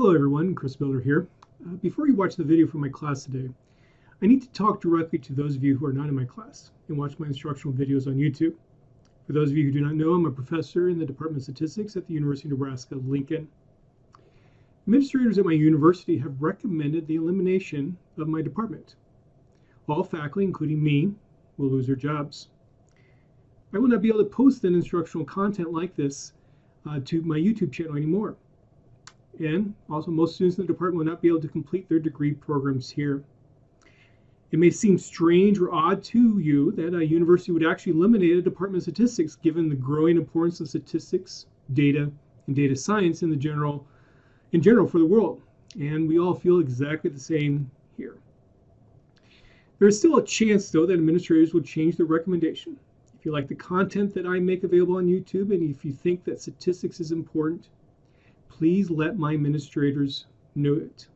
Hello everyone, Chris Miller here. Before you watch the video from my class today, I need to talk directly to those of you who are not in my class and watch my instructional videos on YouTube. For those of you who do not know, I'm a professor in the Department of Statistics at the University of Nebraska-Lincoln. Administrators at my university have recommended the elimination of my department. All faculty, including me, will lose their jobs. I will not be able to post an instructional content like this to my YouTube channel anymore. And also, most students in the department will not be able to complete their degree programs here. It may seem strange or odd to you that a university would actually eliminate a Department of Statistics given the growing importance of statistics, data, and data science in general for the world. And we all feel exactly the same here. There is still a chance, though, that administrators will change their recommendation. If you like the content that I make available on YouTube, and if you think that statistics is important, please let my administrators know it.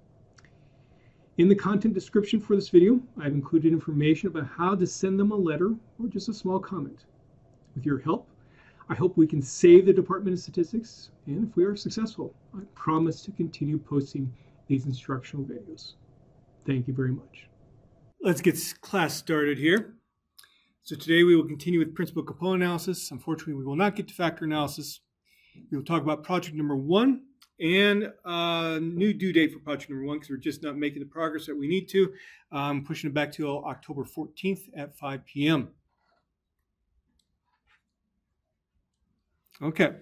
In the content description for this video, I've included information about how to send them a letter or just a small comment. With your help, I hope we can save the Department of Statistics, and if we are successful, I promise to continue posting these instructional videos. Thank you very much. Let's get class started here. So today we will continue with principal component analysis. Unfortunately, we will not get to factor analysis. We will talk about project number 1 and a new due date for project number 1 because we're just not making the progress that we need to. Pushing it back to October 14th at 5 p.m. Okay.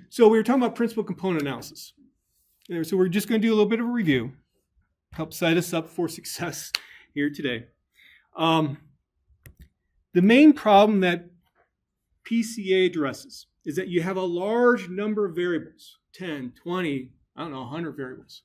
So we were talking about principal component analysis. So we're just going to do a little bit of a review, help set us up for success here today. The main problem that PCA addresses is that you have a large number of variables, 10, 20, 100 variables.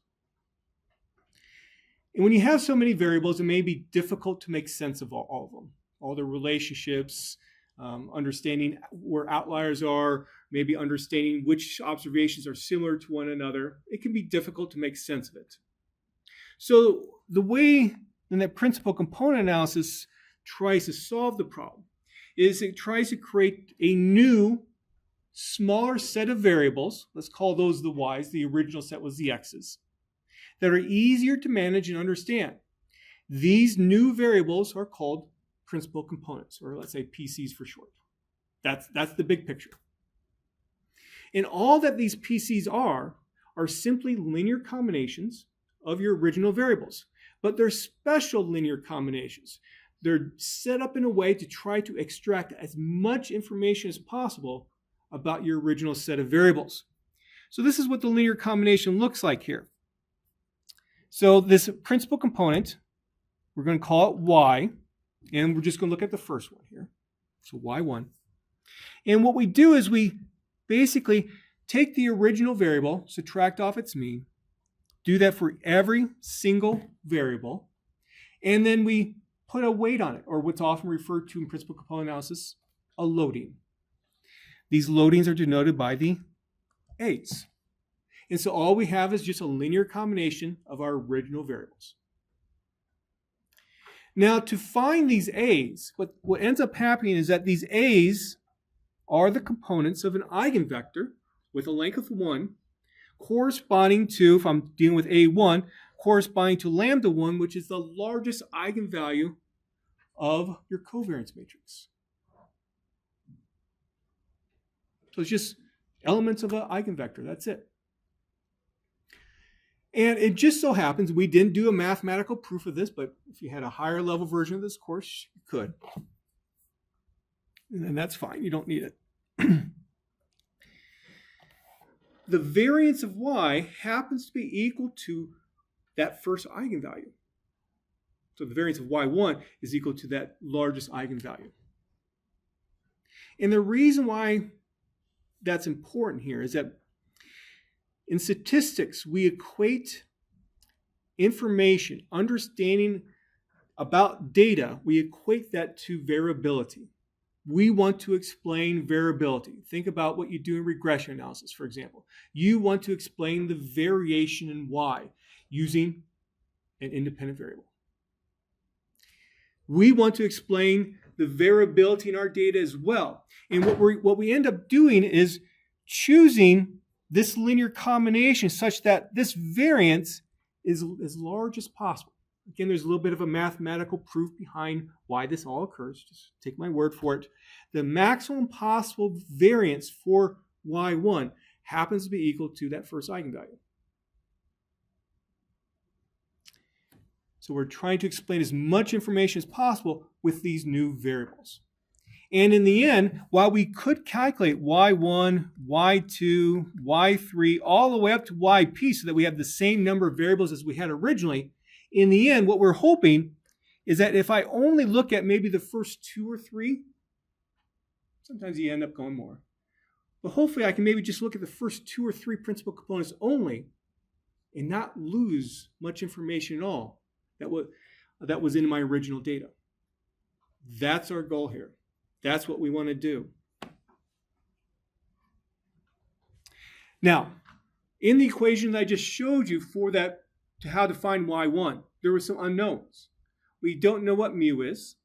And when you have so many variables, it may be difficult to make sense of all of them, all the relationships, understanding where outliers are, maybe understanding which observations are similar to one another. It can be difficult to make sense of it. So the way that principal component analysis tries to solve the problem is it tries to create a new, smaller set of variables. Let's call those the y's. The original set was the x's, that are easier to manage and understand. These new variables are called principal components, or let's say PCs for short. That's the big picture. And all that these PCs are simply linear combinations of your original variables. But they're special linear combinations. They're set up in a way to try to extract as much information as possible about your original set of variables. So this is what the linear combination looks like here. So this principal component, we're going to call it y, and we're just going to look at the first one here. So y1. And what we do is we basically take the original variable, subtract off its mean, do that for every single variable, and then we put a weight on it, or what's often referred to in principal component analysis, a loading. These loadings are denoted by the a's. And so all we have is just a linear combination of our original variables. Now, to find these a's, what ends up happening is that these a's are the components of an eigenvector with a length of 1, corresponding to, if I'm dealing with A1, corresponding to lambda 1, which is the largest eigenvalue of your covariance matrix. So it's just elements of an eigenvector. That's it. And it just so happens, we didn't do a mathematical proof of this, but if you had a higher level version of this course, you could. And that's fine. You don't need it. The variance of y happens to be equal to that first eigenvalue. So the variance of y1 is equal to that largest eigenvalue. And the reason why that's important here is that in statistics, we equate information, understanding about data, we equate that to variability. We want to explain variability. Think about what you do in regression analysis, for example. You want to explain the variation in y using an independent variable. We want to explain the variability in our data as well. And what we end up doing is choosing this linear combination such that this variance is as large as possible. Again, there's a little bit of a mathematical proof behind why this all occurs. Just take my word for it. The maximum possible variance for y1 happens to be equal to that first eigenvalue. So we're trying to explain as much information as possible with these new variables. And in the end, while we could calculate y1, y2, y3, all the way up to yp so that we have the same number of variables as we had originally, in the end, what we're hoping is that if I only look at maybe the first 2 or 3, sometimes you end up going more. But hopefully I can maybe just look at the first 2 or 3 principal components only and not lose much information at all that was in my original data. That's our goal here. That's what we want to do. Now, in the equation that I just showed you for that, to how to find y1, there were some unknowns. We don't know what mu is.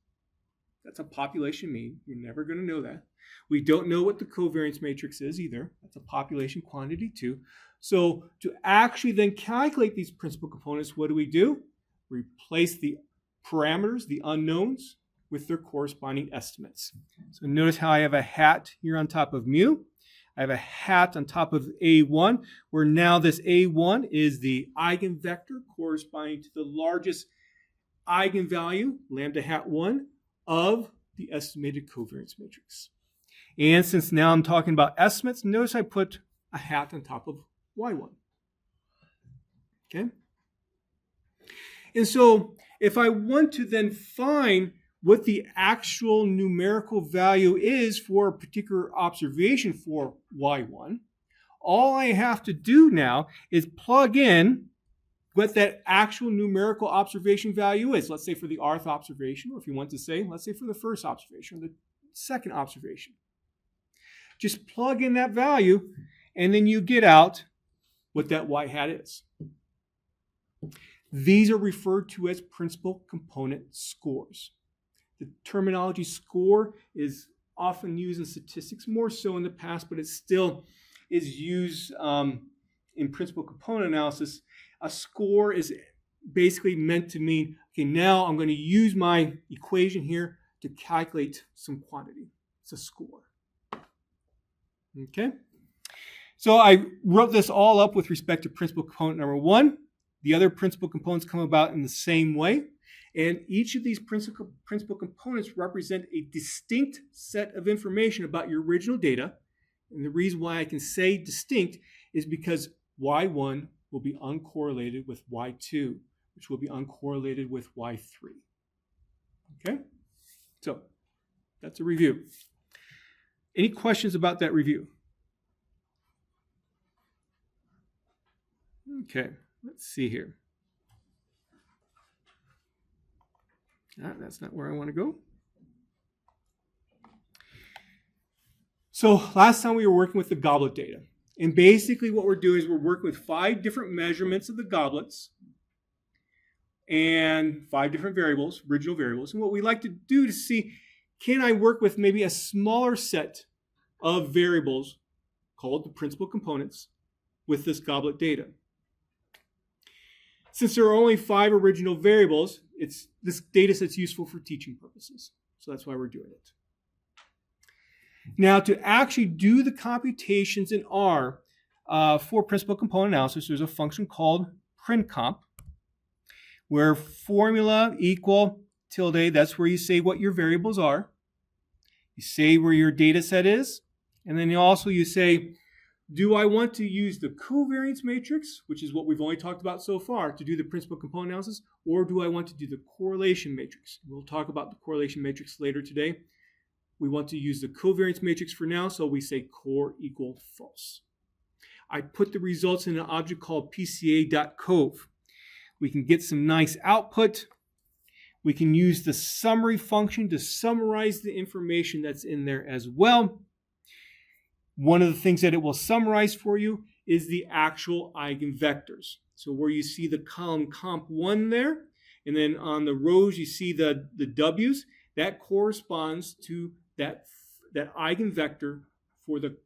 That's a population mean. You're never going to know that. We don't know what the covariance matrix is either. That's a population quantity too. So to actually then calculate these principal components, what do? Replace the parameters, the unknowns, with their corresponding estimates. So notice how I have a hat here on top of mu. I have a hat on top of A1, where now this A1 is the eigenvector corresponding to the largest eigenvalue, lambda hat 1, of the estimated covariance matrix. And since now I'm talking about estimates, notice I put a hat on top of Y1. Okay? And so if I want to then find what the actual numerical value is for a particular observation for y1, all I have to do now is plug in what that actual numerical observation value is. Let's say for the rth observation, or if you want to say, let's say for the first observation or the second observation. Just plug in that value, and then you get out what that y hat is. These are referred to as principal component scores. The terminology score is often used in statistics, more so in the past, but it still is used in principal component analysis. A score is basically meant to mean, okay, now I'm going to use my equation here to calculate some quantity. It's a score. Okay? So I wrote this all up with respect to principal component number 1. The other principal components come about in the same way. And each of these principal components represent a distinct set of information about your original data. And the reason why I can say distinct is because y1 will be uncorrelated with y2, which will be uncorrelated with y3. Okay? So that's a review. Any questions about that review? Okay, let's see here. That's not where I want to go. So last time we were working with the goblet data. And basically what we're doing is we're working with 5 different measurements of the goblets and 5 different variables, original variables. And what we like to do to see, can I work with maybe a smaller set of variables called the principal components with this goblet data? Since there are only 5 original variables, this data set's useful for teaching purposes. So that's why we're doing it. Now, to actually do the computations in R for principal component analysis, there's a function called printcomp, where formula equal tilde, that's where you say what your variables are. You say where your data set is, and then you say, do I want to use the covariance matrix, which is what we've only talked about so far, to do the principal component analysis, or do I want to do the correlation matrix? We'll talk about the correlation matrix later today. We want to use the covariance matrix for now, so we say core equal false. I put the results in an object called pca.cov. We can get some nice output. We can use the summary function to summarize the information that's in there as well. One of the things that it will summarize for you is the actual eigenvectors. So where you see the column comp1 there, and then on the rows you see the W's, that corresponds to that eigenvector for the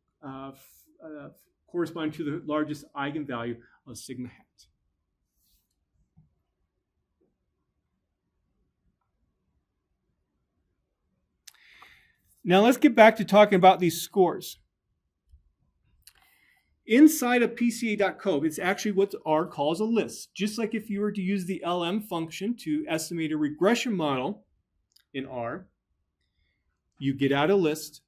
corresponding to the largest eigenvalue of sigma hat. Now let's get back to talking about these scores. Inside of PCA.cove, it's actually what R calls a list. Just like if you were to use the LM function to estimate a regression model in R, you get out a list.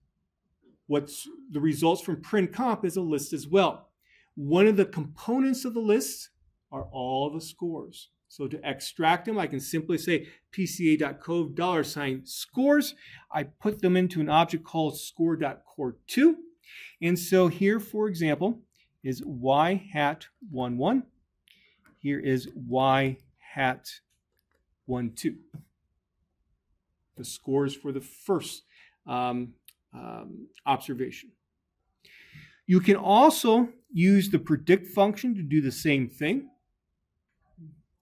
What's the results from print comp is a list as well. One of the components of the list are all the scores. So to extract them, I can simply say PCA.cove $scores. I put them into an object called score.core2. And so here, for example, is y hat 1, 1. Here is y hat 1, 2. The scores for the first observation. You can also use the predict function to do the same thing.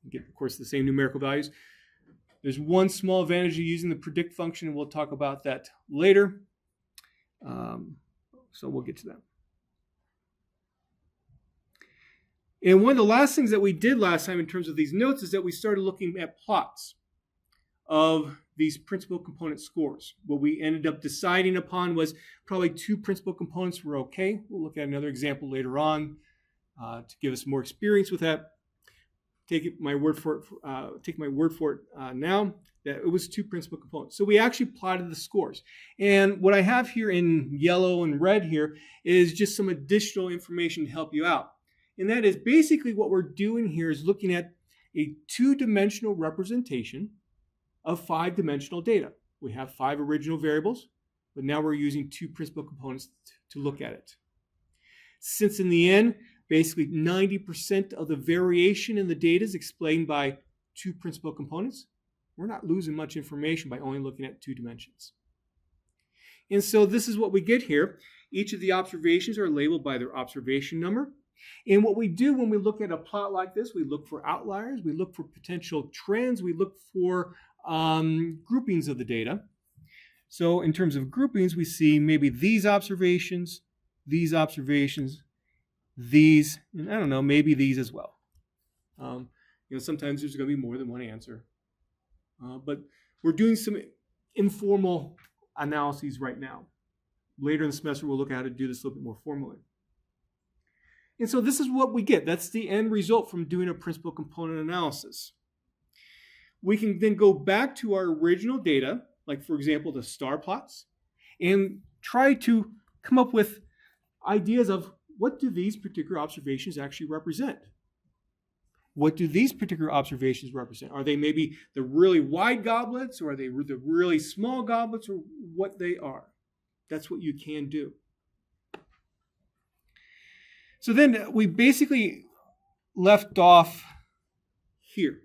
Get, of course, the same numerical values. There's one small advantage of using the predict function, and we'll talk about that later. So we'll get to that. And one of the last things that we did last time in terms of these notes is that we started looking at plots of these principal component scores. What we ended up deciding upon was probably 2 principal components were okay. We'll look at another example later on to give us more experience with that. Take my word for it now that it was 2 principal components. So we actually plotted the scores. And what I have here in yellow and red here is just some additional information to help you out. And that is basically what we're doing here is looking at a 2-dimensional representation of 5-dimensional data. We have 5 original variables, but now we're using 2 principal components to look at it. Since in the end, basically 90% of the variation in the data is explained by 2 principal components, we're not losing much information by only looking at 2 dimensions. And so this is what we get here. Each of the observations are labeled by their observation number. And what we do when we look at a plot like this, we look for outliers, we look for potential trends, we look for groupings of the data. So in terms of groupings, we see maybe these observations, these, and I don't know, maybe these as well. Sometimes there's going to be more than one answer. But we're doing some informal analyses right now. Later in the semester, we'll look at how to do this a little bit more formally. And so this is what we get. That's the end result from doing a principal component analysis. We can then go back to our original data, like for example, the star plots, and try to come up with ideas of what do these particular observations actually represent? What do these particular observations represent? Are they maybe the really wide goblets, or are they the really small goblets, or what they are? That's what you can do. So then we basically left off here.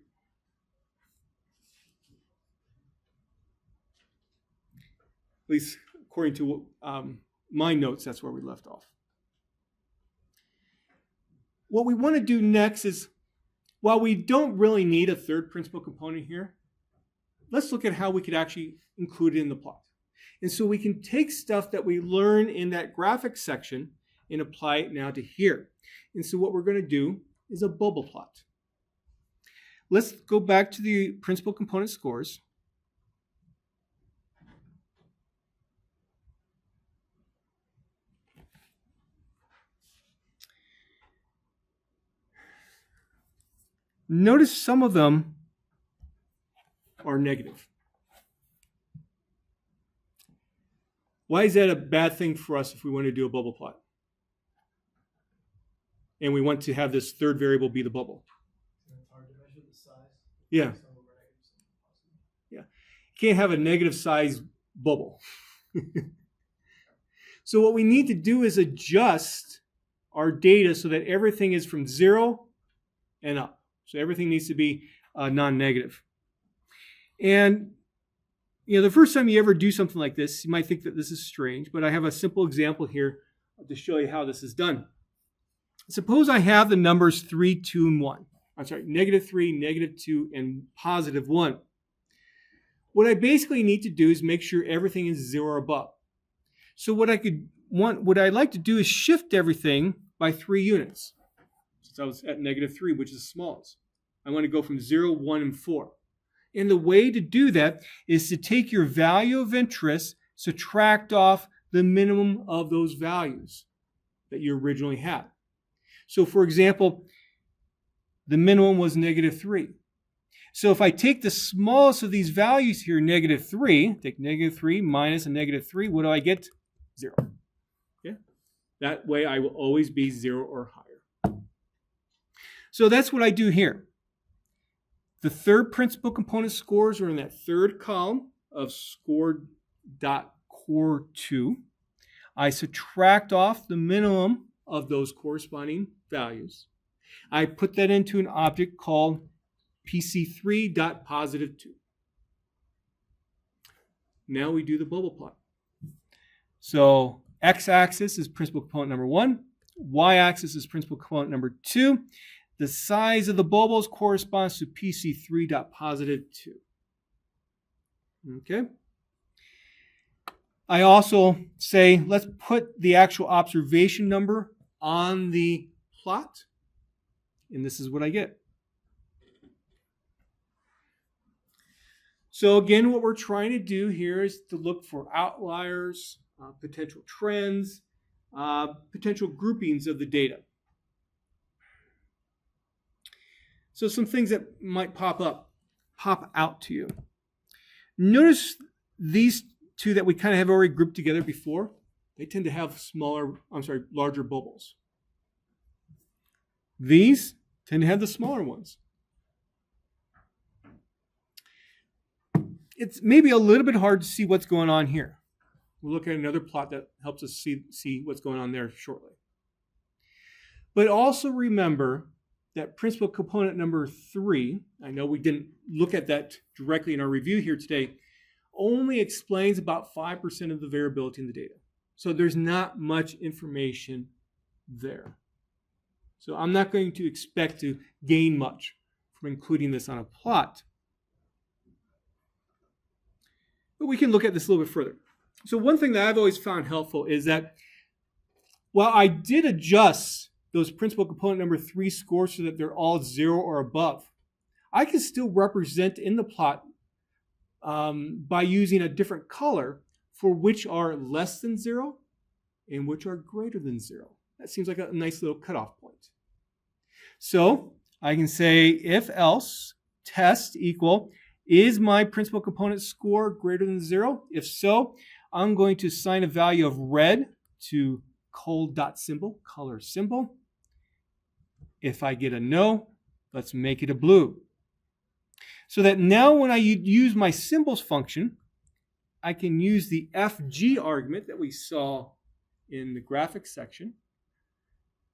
At least according to my notes, that's where we left off. What we want to do next is, while we don't really need a third principal component here, let's look at how we could actually include it in the plot. And so we can take stuff that we learn in that graphics section and apply it now to here. And so what we're going to do is a bubble plot. Let's go back to the principal component scores. Notice some of them are negative. Why is that a bad thing for us if we want to do a bubble plot? And we want to have this third variable be the bubble. It's hard to measure the size. Yeah. Yeah. You can't have a negative size bubble. So what we need to do is adjust our data so that everything is from 0 and up. So everything needs to be non-negative. And the first time you ever do something like this, you might think that this is strange, but I have a simple example here to show you how this is done. Suppose I have the numbers 3, 2, and 1. I'm sorry, -3, -2, and +1. Well, what I basically need to do is make sure everything is 0 or above. So what I'd like to do is shift everything by 3 units. Since I was at -3, which is the smallest. I want to go from 0, 1, and 4. And the way to do that is to take your value of interest, subtract off the minimum of those values that you originally had. So for example, the minimum was -3. So if I take the smallest of these values here, -3, take -3 minus a -3, what do I get? 0. Okay? That way I will always be 0 or higher. So that's what I do here. The third principal component scores are in that third column of score.core2. I subtract off the minimum of those corresponding values. I put that into an object called PC3.positive2. Now we do the bubble plot. So x-axis is principal component number 1. Y-axis is principal component number 2. The size of the bubbles corresponds to PC3.positive2. Okay. I also say, let's put the actual observation number on the plot. And this is what I get. So again, what we're trying to do here is to look for outliers, potential trends, potential groupings of the data. So some things that might pop out to you. Notice these two that we kind of have already grouped together before. They tend to have larger bubbles. These tend to have the smaller ones. It's maybe a little bit hard to see what's going on here. We'll look at another plot that helps us see what's going on there shortly. But also remember that principal component number 3, I know we didn't look at that directly in our review here today, only explains about 5% of the variability in the data. So there's not much information there. So I'm not going to expect to gain much from including this on a plot. But we can look at this a little bit further. So one thing that I've always found helpful is that while I did adjust those principal component number 3 scores so that they're all 0 or above, I can still represent in the plot by using a different color for which are less than 0 and which are greater than 0. That seems like a nice little cutoff point. So I can say if else test equal, is my principal component score greater than 0? If so, I'm going to assign a value of red to cold.symbol, color symbol. If I get a no, let's make it a blue. So that now when I use my symbols function, I can use the FG argument that we saw in the graphics section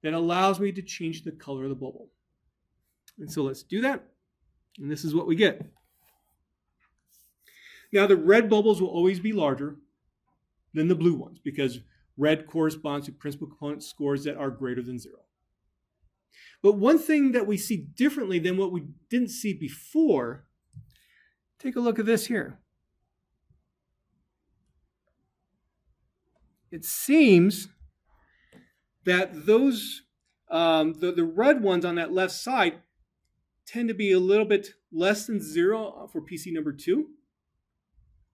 that allows me to change the color of the bubble. And so let's do that. And this is what we get. Now the red bubbles will always be larger than the blue ones because red corresponds to principal component scores that are greater than 0. But one thing that we see differently than what we didn't see before, take a look at this here. It seems that those, the red ones on that left side tend to be a little bit less than 0 for PC number 2.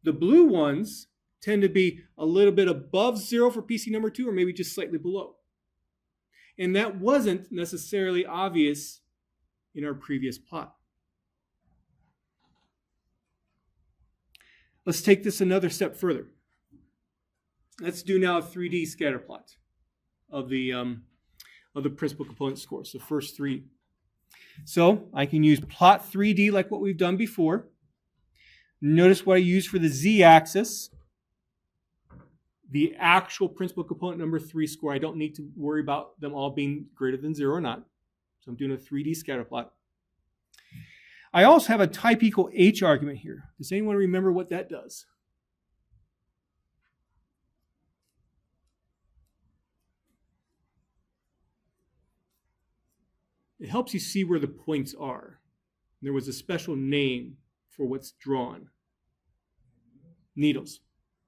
The blue ones tend to be a little bit above 0 for PC number 2 or maybe just slightly below. And that wasn't necessarily obvious in our previous plot. Let's take this another step further. Let's do now a 3D scatter plot of the principal component scores, the first 3. So I can use plot 3D like what we've done before. Notice what I use for the z-axis. The actual principal component number 3 score. I don't need to worry about them all being greater than 0 or not. So I'm doing a 3D scatter plot. I also have a type equal h argument here. Does anyone remember what that does? It helps you see where the points are. There was a special name for what's drawn. Needles.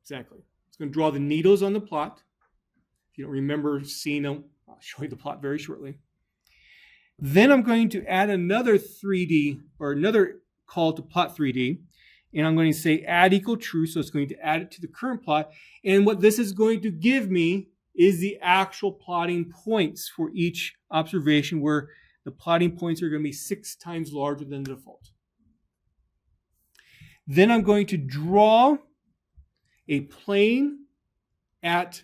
Exactly. It's going to draw the needles on the plot. If you don't remember seeing them, I'll show you the plot very shortly. Then I'm going to add another 3D or another call to plot 3D. And I'm going to say add equal true. So it's going to add it to the current plot. And what this is going to give me is the actual plotting points for each observation, where the plotting points are going to be 6 times larger than the default. Then I'm going to draw a plane at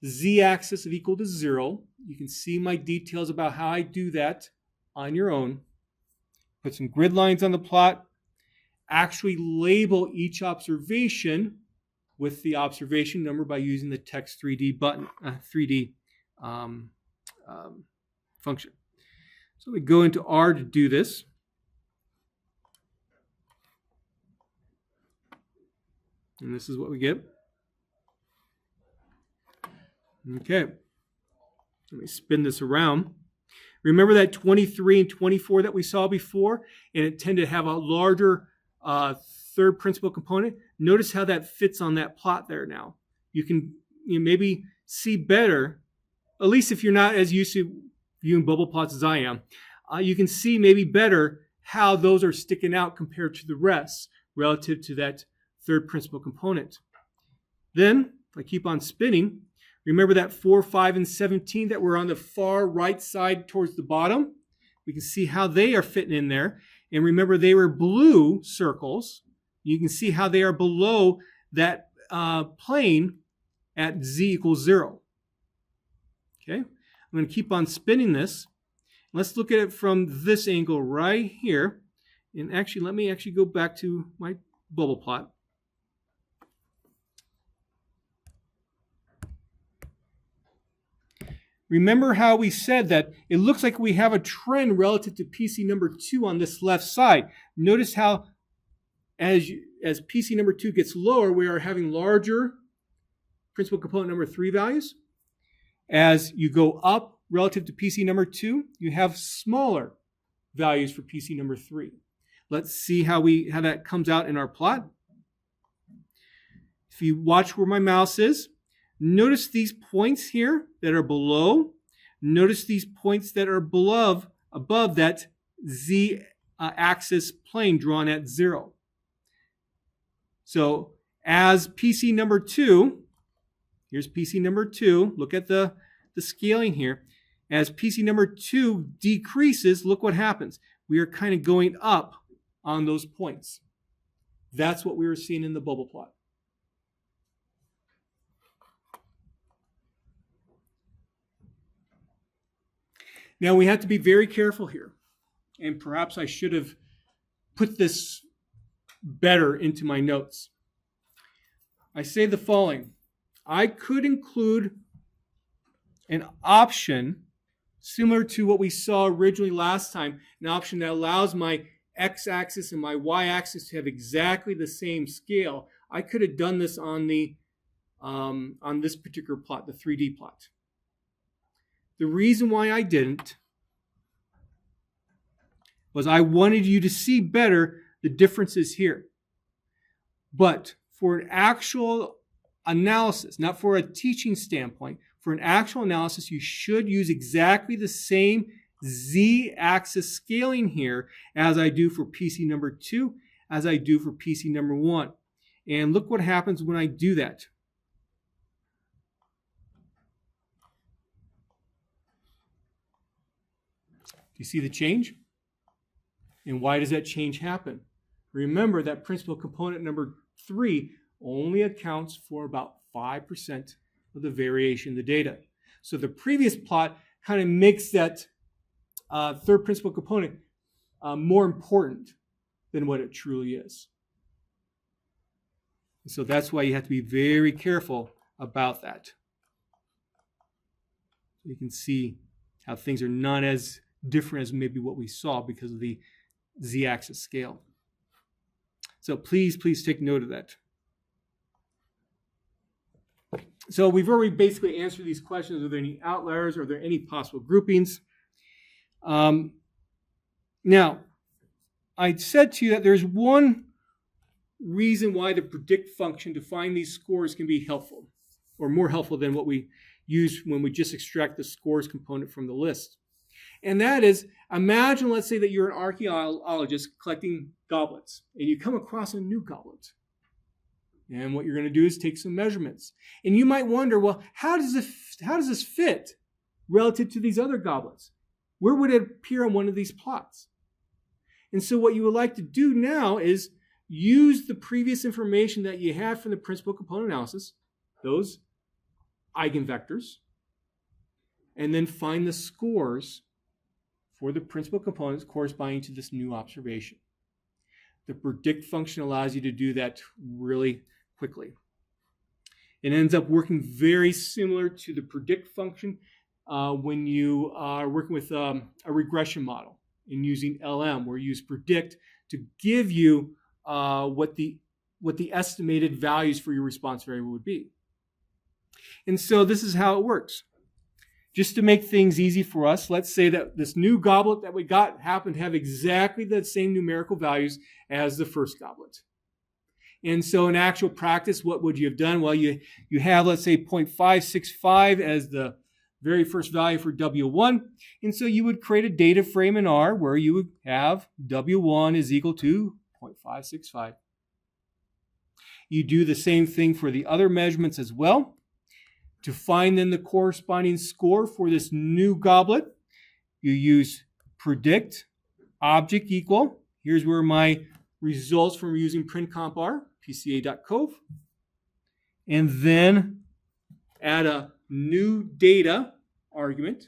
the z-axis of equal to 0. You can see my details about how I do that on your own. Put some grid lines on the plot. Actually label each observation with the observation number by using the text 3D button, 3D function. So we go into R to do this. And this is what we get. Okay. Let me spin this around. Remember that 23 and 24 that we saw before? And it tended to have a larger third principal component. Notice how that fits on that plot there now. You can maybe see better, at least if you're not as used to viewing bubble plots as I am, you can see maybe better how those are sticking out compared to the rest relative to that third principal component. Then, if I keep on spinning, remember that 4, 5, and 17 that were on the far right side towards the bottom? We can see how they are fitting in there. And remember, they were blue circles. You can see how they are below that plane at z equals 0. Okay, I'm going to keep on spinning this. Let's look at it from this angle right here. And actually, let me actually go back to my bubble plot. Remember how we said that it looks like we have a trend relative to PC number 2 on this left side. Notice how as PC number 2 gets lower, we are having larger principal component number 3 values. As you go up relative to PC number 2, you have smaller values for PC number 3. Let's see how that comes out in our plot. If you watch where my mouse is, notice these points here that are below. Notice these points that are above that z-axis plane drawn at 0. So as PC number 2, here's PC number 2. Look at the scaling here. As PC number 2 decreases, look what happens. We are kind of going up on those points. That's what we were seeing in the bubble plot. Now we have to be very careful here, and perhaps I should have put this better into my notes. I say the following. I could include an option similar to what we saw originally last time, an option that allows my x-axis and my y-axis to have exactly the same scale. I could have done this on this particular plot, the 3D plot. The reason why I didn't was I wanted you to see better the differences here. But for an actual analysis, not for a teaching standpoint, for an actual analysis, you should use exactly the same z-axis scaling here as I do for PC number 2, as I do for PC number 1. And look what happens when I do that. Do you see the change? And why does that change happen? Remember that principal component number 3 only accounts for about 5% of the variation in the data. So the previous plot kind of makes that third principal component more important than what it truly is. And so that's why you have to be very careful about that. You can see how things are not as different as maybe what we saw because of the z-axis scale. So please take note of that. So we've already basically answered these questions. Are there any outliers? Are there any possible groupings? Now, I said to you that there's one reason why the predict function to find these scores can be helpful, or more helpful than what we use when we just extract the scores component from the list. And that is, imagine, let's say that you're an archaeologist collecting goblets, and you come across a new goblet. And what you're going to do is take some measurements. And you might wonder, well, how does this fit relative to these other goblets? Where would it appear on one of these plots? And so what you would like to do now is use the previous information that you had from the principal component analysis, those eigenvectors, and then find the scores for the principal components corresponding to this new observation. The predict function allows you to do that really quickly. It ends up working very similar to the predict function when you are working with a regression model and using LM, where you use predict to give you what the estimated values for your response variable would be. And so this is how it works. Just to make things easy for us, let's say that this new goblet that we got happened to have exactly the same numerical values as the first goblet. And so in actual practice, what would you have done? Well, you have, let's say, 0.565 as the very first value for W1. And so you would create a data frame in R where you would have W1 is equal to 0.565. You do the same thing for the other measurements as well. To find then the corresponding score for this new goblet, you use predict object equal. Here's where my results from using printcomp are, pca.cov. And then add a new data argument,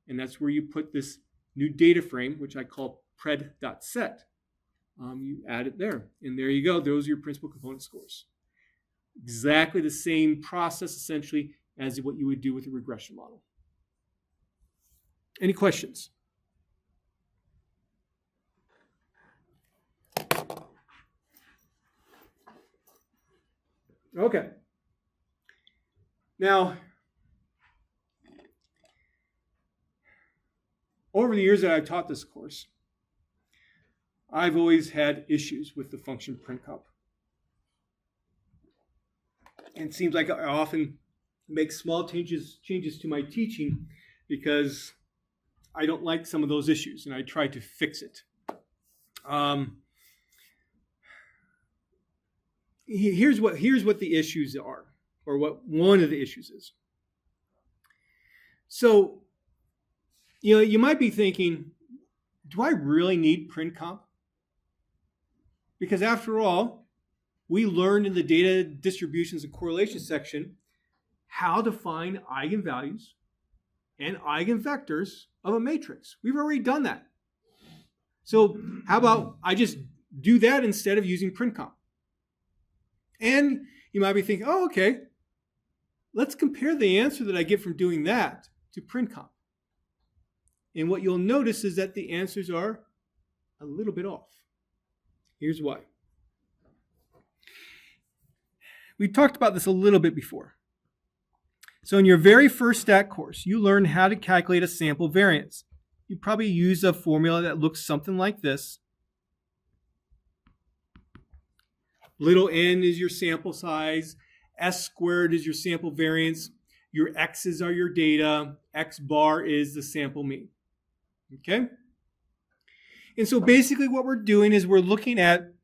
and that's where you put this new data frame, which I call pred.set. You add it there, and there you go. Those are your principal component scores. Exactly the same process, essentially, as what you would do with a regression model. Any questions? Okay. Now, over the years that I've taught this course, I've always had issues with the function printcomp. And it seems like I often make small changes to my teaching because I don't like some of those issues, and I try to fix it. Here's what the issues are, or what one of the issues is. So, you might be thinking, do I really need printcomp? Because after all, we learned in the data distributions and correlation section how to find eigenvalues and eigenvectors of a matrix. We've already done that. So how about I just do that instead of using printcomp? And you might be thinking, oh, okay, let's compare the answer that I get from doing that to printcomp. And what you'll notice is that the answers are a little bit off. Here's why. We talked about this a little bit before. So in your very first stat course, you learned how to calculate a sample variance. You probably use a formula that looks something like this. Little n is your sample size. S squared is your sample variance. Your x's are your data. X bar is the sample mean. Okay? And so basically what we're doing is we're looking at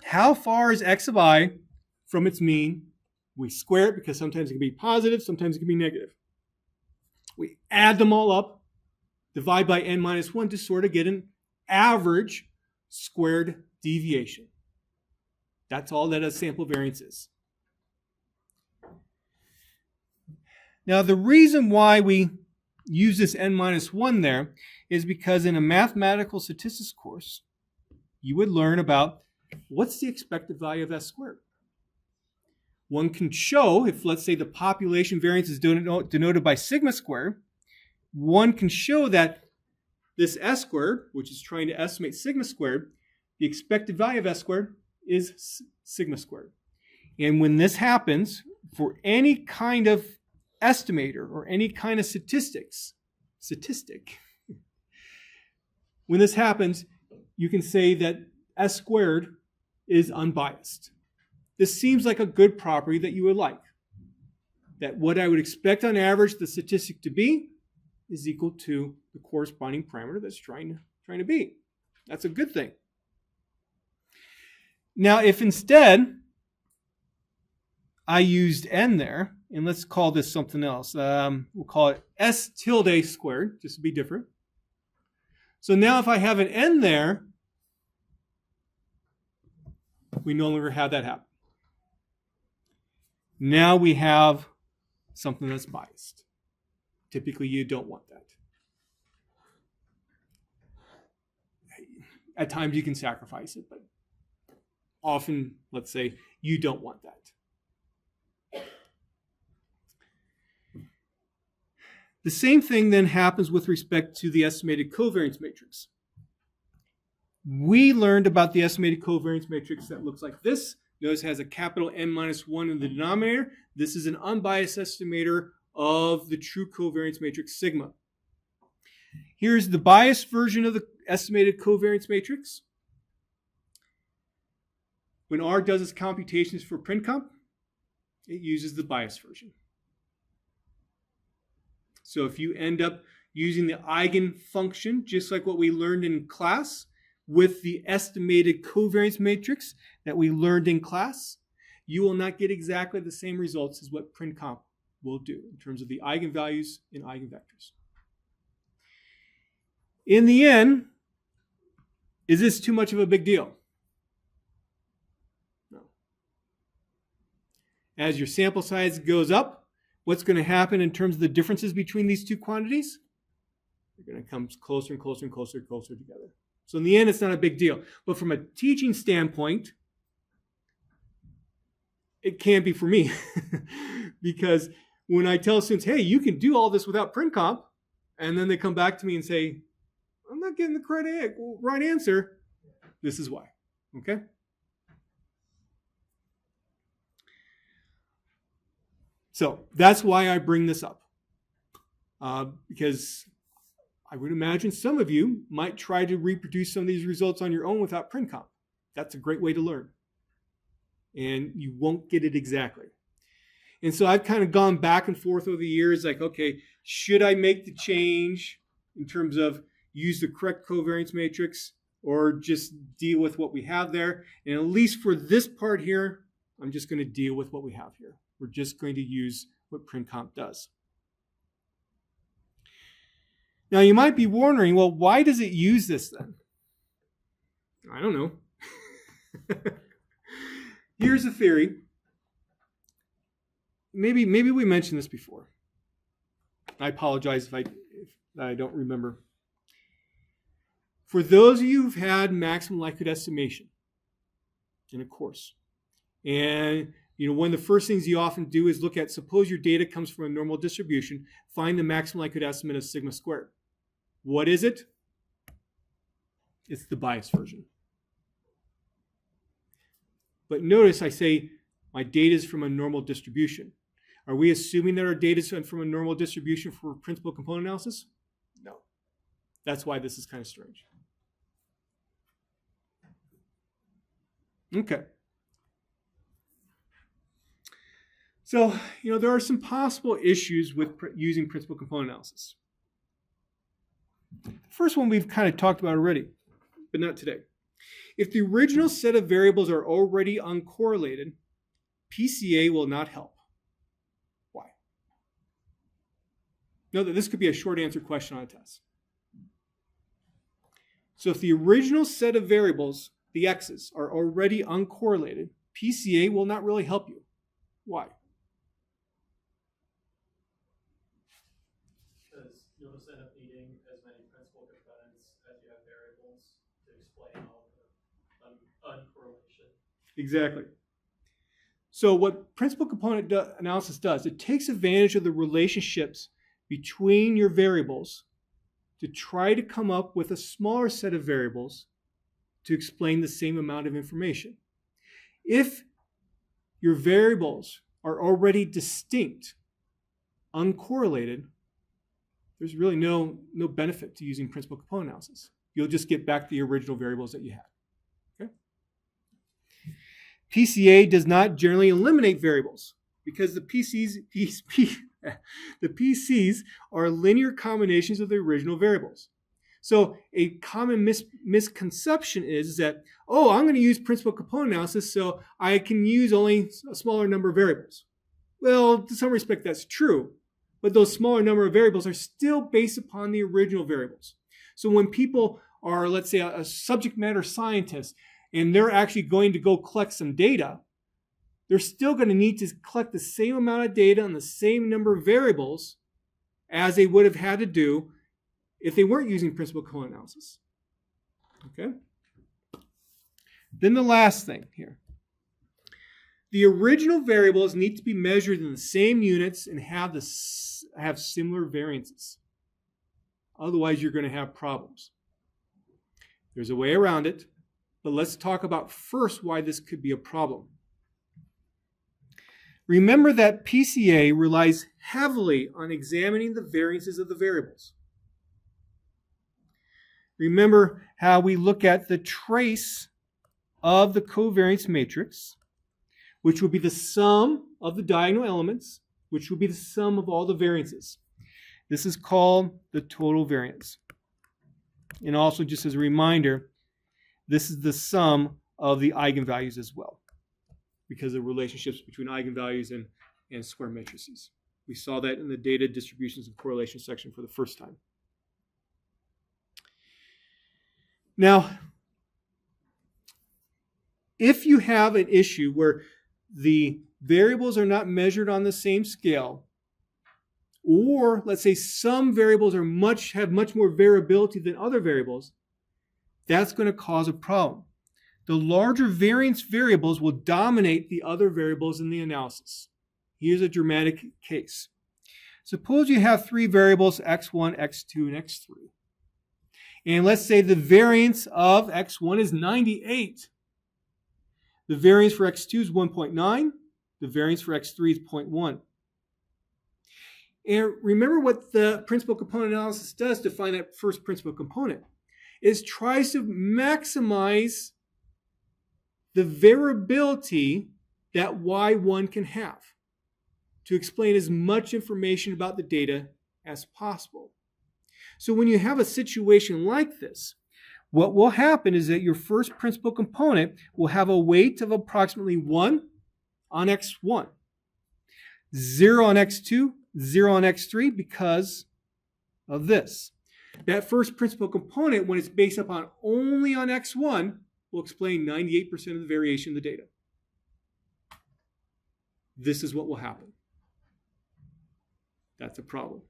how far is x of I from its mean. We square it because sometimes it can be positive, sometimes it can be negative. We add them all up, divide by n minus 1 to sort of get an average squared deviation. That's all that a sample variance is. Now, the reason why we use this n minus 1 there is because in a mathematical statistics course, you would learn about what's the expected value of S squared. One can show, if let's say the population variance is denoted by sigma squared, one can show that this S squared, which is trying to estimate sigma squared, the expected value of S squared is sigma squared. And when this happens, for any kind of estimator or any kind of statistic, when this happens, you can say that S squared is unbiased. This seems like a good property that you would like. That what I would expect on average the statistic to be is equal to the corresponding parameter that's trying to be. That's a good thing. Now, if instead I used n there, and let's call this something else. We'll call it s tilde squared, just to be different. So now if I have an n there, we no longer have that happen. Now we have something that's biased. Typically, you don't want that. At times, you can sacrifice it, but often, let's say, you don't want that. The same thing then happens with respect to the estimated covariance matrix. We learned about the estimated covariance matrix that looks like this. Notice it has a capital N-1 in the denominator. This is an unbiased estimator of the true covariance matrix sigma. Here's the biased version of the estimated covariance matrix. When R does its computations for PrinComp, it uses the biased version. So if you end up using the eigenfunction, just like what we learned in class, with the estimated covariance matrix that we learned in class, you will not get exactly the same results as what PrinComp will do in terms of the eigenvalues and eigenvectors. In the end, is this too much of a big deal? No. As your sample size goes up, what's going to happen in terms of the differences between these two quantities? They're going to come closer and closer and closer and closer together. So in the end, it's not a big deal. But from a teaching standpoint, it can be for me. Because when I tell students, hey, you can do all this without PrinComp, and then they come back to me and say, I'm not getting the right answer, this is why. Okay? So that's why I bring this up. Because I would imagine some of you might try to reproduce some of these results on your own without PrinComp. That's a great way to learn. And you won't get it exactly. And so I've kind of gone back and forth over the years, like, okay, should I make the change in terms of use the correct covariance matrix or just deal with what we have there? And at least for this part here, I'm just going to deal with what we have here. We're just going to use what PrinComp does. Now, you might be wondering, well, why does it use this then? I don't know. Here's a theory. Maybe we mentioned this before. I apologize if I don't remember. For those of you who've had maximum likelihood estimation in a course, and one of the first things you often do is look at, suppose your data comes from a normal distribution, find the maximum likelihood estimate of sigma squared. What is it? It's the biased version. But notice I say my data is from a normal distribution. Are we assuming that our data is from a normal distribution for principal component analysis? No. That's why this is kind of strange. Okay. So, there are some possible issues with using principal component analysis. The first one we've kind of talked about already, but not today. If the original set of variables are already uncorrelated, PCA will not help. Why? Note that this could be a short answer question on a test. So if the original set of variables, the x's, are already uncorrelated, PCA will not really help you. Why? Because you'll just end up needing as many principal components as you have variables to explain all the uncorrelation. Exactly. So what principal component analysis does, it takes advantage of the relationships between your variables to try to come up with a smaller set of variables to explain the same amount of information. If your variables are already distinct, uncorrelated, there's really no benefit to using principal component analysis. You'll just get back the original variables that you had. Okay? PCA does not generally eliminate variables because the PCs are linear combinations of the original variables. So a common misconception is that, oh, I'm going to use principal component analysis so I can use only a smaller number of variables. Well, to some respect, that's true. But those smaller number of variables are still based upon the original variables. So when people are, let's say, a subject matter scientist, and they're actually going to go collect some data, they're still going to need to collect the same amount of data on the same number of variables as they would have had to do if they weren't using principal component analysis. Okay? Then the last thing here. The original variables need to be measured in the same units and have similar variances. Otherwise, you're going to have problems. There's a way around it, but let's talk about first why this could be a problem. Remember that PCA relies heavily on examining the variances of the variables. Remember how we look at the trace of the covariance matrix, which would be the sum of the diagonal elements, which would be the sum of all the variances. This is called the total variance. And also, just as a reminder, this is the sum of the eigenvalues as well, because of relationships between eigenvalues and square matrices. We saw that in the data distributions and correlation section for the first time. Now, if you have an issue where the variables are not measured on the same scale, or let's say some variables have much more variability than other variables, that's going to cause a problem. The larger variance variables will dominate the other variables in the analysis. Here's a dramatic case. Suppose you have three variables, x1, x2, and x3. And let's say the variance of x1 is 98. The variance for x2 is 1.9. The variance for x3 is 0.1. And remember what the principal component analysis does to find that first principal component. It tries to maximize the variability that y1 can have to explain as much information about the data as possible. So when you have a situation like this, what will happen is that your first principal component will have a weight of approximately 1 on x1, 0 on x2, 0 on x3 because of this. That first principal component, when it's based upon only on x1, will explain 98% of the variation of the data. This is what will happen. That's a problem.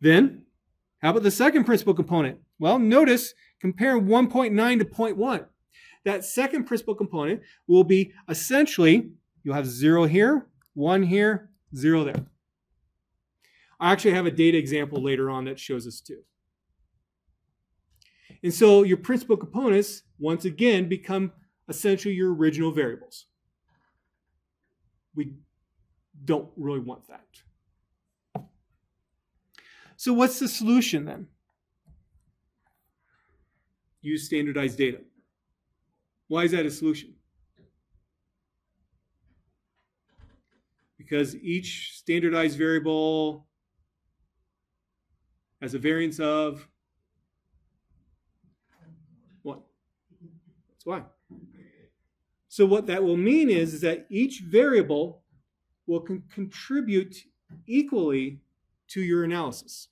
Then, how about the second principal component? Well, notice, compare 1.9 to 0.1. That second principal component will be essentially, you'll have 0 here, 1 here, 0 there. I actually have a data example later on that shows this too. And so your principal components, once again, become essentially your original variables. We don't really want that. So what's the solution then? Use standardized data. Why is that a solution? Because each standardized variable has a variance of what? That's why. So what that will mean is that each variable will contribute equally to your analysis.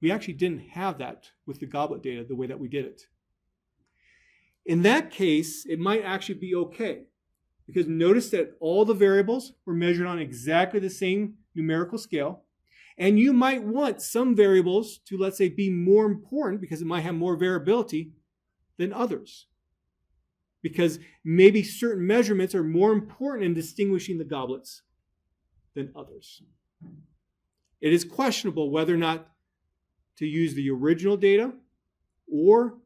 We actually didn't have that with the goblet data the way that we did it. In that case, it might actually be okay, because notice that all the variables were measured on exactly the same numerical scale, and you might want some variables to, let's say, be more important because it might have more variability than others, because maybe certain measurements are more important in distinguishing the goblets than others. It is questionable whether or not to use the original data or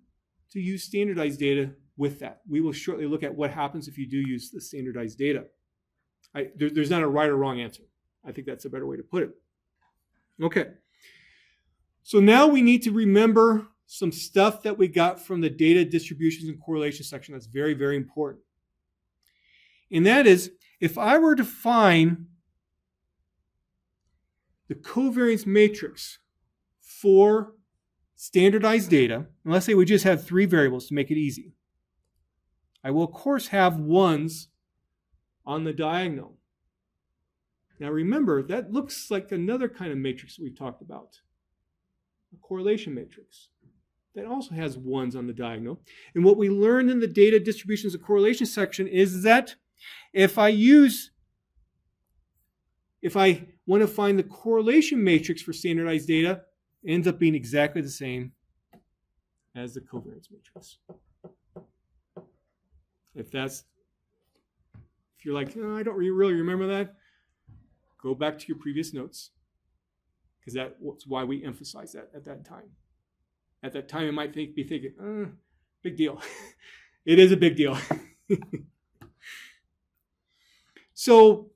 to use standardized data with that. We will shortly look at what happens if you do use the standardized data. There's not a right or wrong answer. I think that's a better way to put it. Okay. So now we need to remember some stuff that we got from the data distributions and correlation section that's very, very important. And that is, if I were to find the covariance matrix for standardized data, and let's say we just have 3 variables to make it easy, I will, of course, have ones on the diagonal. Now remember, that looks like another kind of matrix that we talked about, a correlation matrix. That also has ones on the diagonal. And what we learned in the data distributions and correlation section is that if I want to find the correlation matrix for standardized data, it ends up being exactly the same as the covariance matrix. If you're like, oh, I don't really remember that, go back to your previous notes, because that's why we emphasize that at that time. At that time, you might be thinking, big deal. It is a big deal. So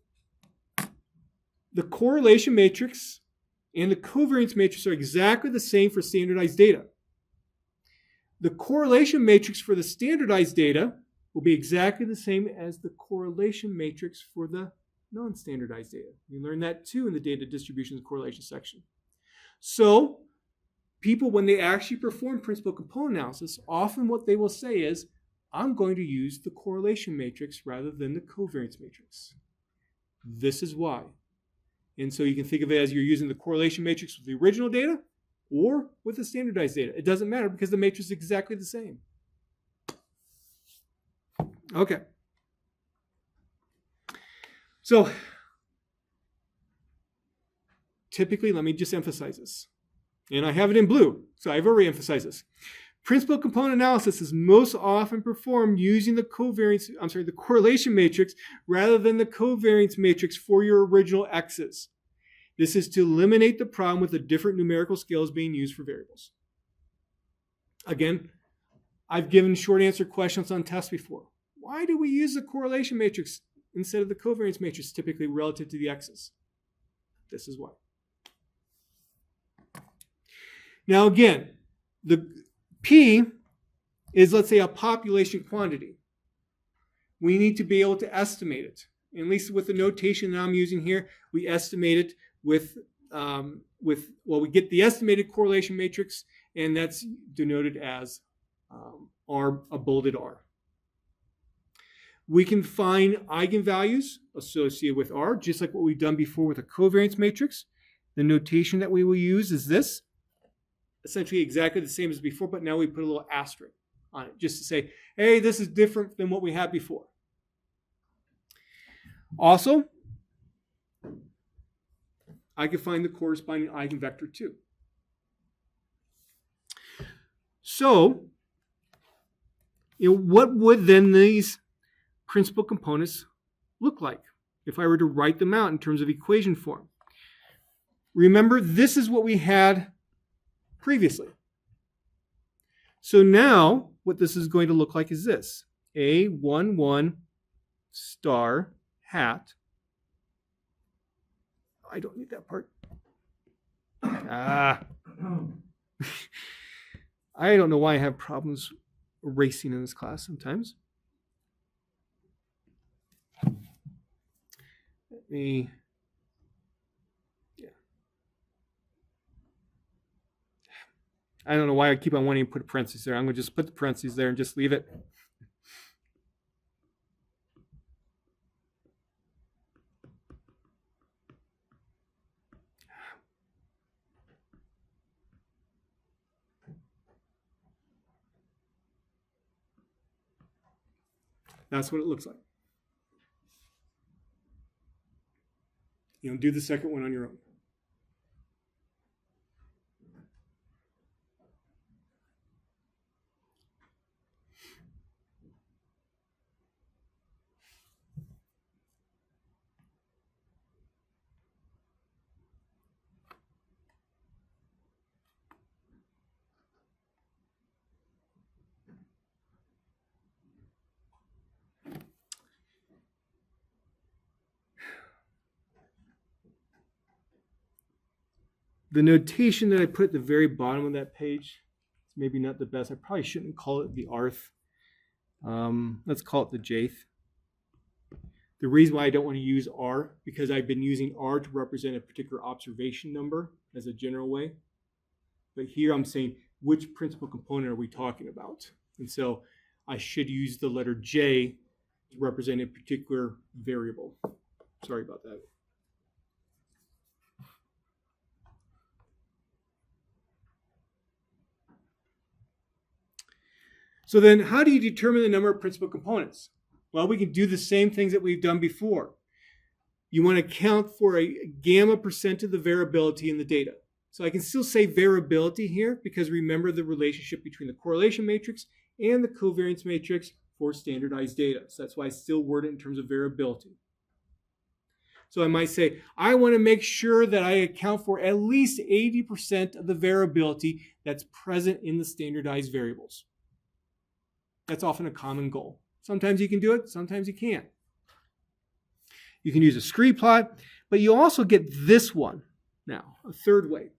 the correlation matrix and the covariance matrix are exactly the same for standardized data. The correlation matrix for the standardized data will be exactly the same as the correlation matrix for the non-standardized data. You learn that too in the data distribution and correlation section. So people, when they actually perform principal component analysis, often what they will say is, I'm going to use the correlation matrix rather than the covariance matrix. This is why. And so you can think of it as you're using the correlation matrix with the original data or with the standardized data. It doesn't matter because the matrix is exactly the same. Okay. So typically, let me just emphasize this. And I have it in blue, so I've already emphasized this. Principal component analysis is most often performed using the correlation matrix rather than the covariance matrix for your original X's. This is to eliminate the problem with the different numerical scales being used for variables. Again, I've given short answer questions on tests before. Why do we use the correlation matrix instead of the covariance matrix typically relative to the X's? This is why. Now again, the P is, let's say, a population quantity. We need to be able to estimate it. At least with the notation that I'm using here, we estimate it with we get the estimated correlation matrix, and that's denoted as R, a bolded R. We can find eigenvalues associated with R, just like what we've done before with a covariance matrix. The notation that we will use is this. Essentially exactly the same as before, but now we put a little asterisk on it just to say, hey, this is different than what we had before. Also, I can find the corresponding eigenvector too. So, what would then these principal components look like if I were to write them out in terms of equation form? Remember, this is what we had previously. So now what this is going to look like is this. A11 star hat. I don't need that part. I don't know why I have problems erasing in this class sometimes. Let me... I don't know why I keep on wanting to put parentheses there. I'm going to just put the parentheses there and just leave it. That's what it looks like. Do the second one on your own. The notation that I put at the very bottom of that page is maybe not the best. I probably shouldn't call it the rth. Let's call it the jth. The reason why I don't want to use r, because I've been using r to represent a particular observation number as a general way. But here I'm saying, which principal component are we talking about? And so I should use the letter j to represent a particular variable. Sorry about that. So then how do you determine the number of principal components? Well, we can do the same things that we've done before. You want to account for a gamma percent of the variability in the data. So I can still say variability here because remember the relationship between the correlation matrix and the covariance matrix for standardized data. So that's why I still word it in terms of variability. So I might say, I want to make sure that I account for at least 80% of the variability that's present in the standardized variables. That's often a common goal. Sometimes you can do it, sometimes you can't. You can use a scree plot, but you also get this one now, a third way.